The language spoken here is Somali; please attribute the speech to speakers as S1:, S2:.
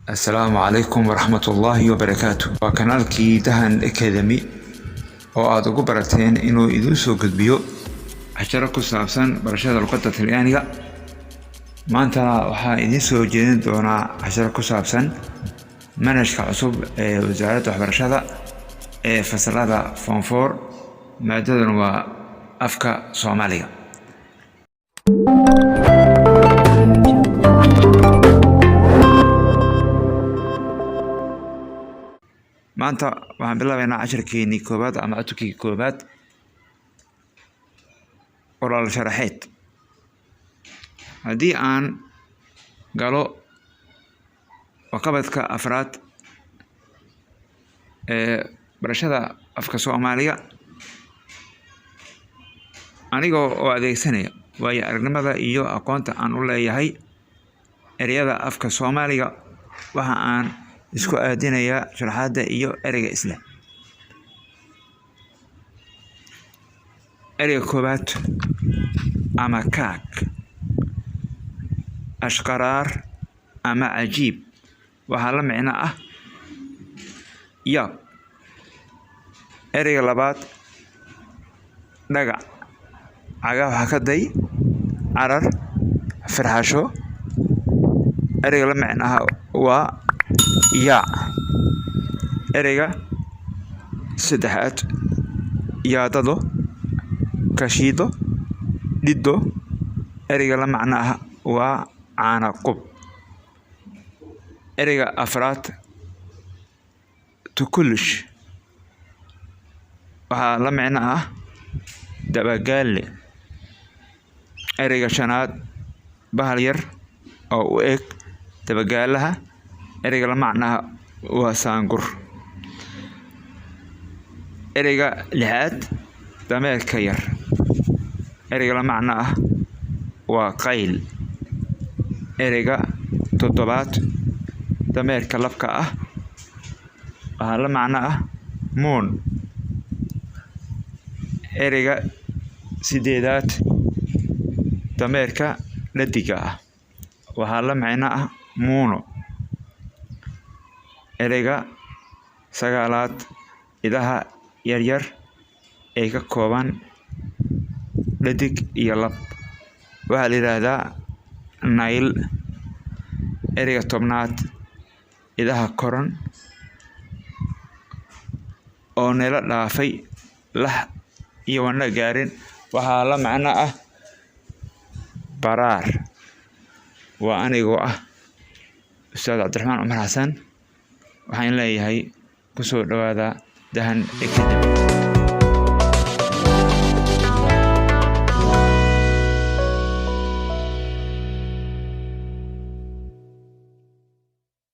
S1: السلام عليكم ورحمة الله وبركاته. وكانالكي دهن أكاديمي oo aad ugu barateen inuu idin soo gudbiyo casharo ku saabsan barashada luqadda Talyaaniga. Maanta waxaan idin soo jeedin doonaa casharo ku saabsan manhajka cusub ee wasaaradda waxbarashada ee fasalada Form 4 maadadan waa afka Soomaaliga. maanta waxaan bilaabaynaa casharkeennii koobaad ama cutubkii koobaad oral sharaxeed. haddii aan galo waxqabadka afraad ee barashada afka Soomaaliga anigoo oo adeegsanaya waayo aragnimada iyo aqoonta aan u leeyahay ereyada afka Soomaaliga waxa aan isku aadinaya sharaxaadda iyo ereyga isla. ereyga koobaad ama kaag, ashqaraar ama cajiib waxaa la micno ah yaab. ereyga labaad dhagac, cagaa waxaa ka day carar farxasho. ereyga la micno ah waa yaac. ereyga saddexaad yaadado, kashiido, dhiddo. ereyga la macno ah waa caana qub. ereyga afraad tukulish waxaa la micno ah dabagaale. ereyga shanaad bahal yar oo u eg dabagaalaha. ereyga la macno ah waa saangur. ereyga lixaad dameerka yar. ereyga la macno ah waa qayl. ereyga toddobaad dameerka labka ah waxaa la macno ah moon. ereyga sideedaad dameerka dhadiga ah waxaa la macno ah muuno. ereyga sagaalaad idaha yaryar ee ka kooban dhadig iyo lab waxaa la yiraahdaa nayl. ereyga tobnaad idaha koran oo neela dhaafay lax iyo wana gaarin waxaa la macno ah baraar. waa anigoo ah Ustaad Cabdiraxmaan Cumar Xasan waxaan leeyahay ku soo dhawaada Dahan Academy.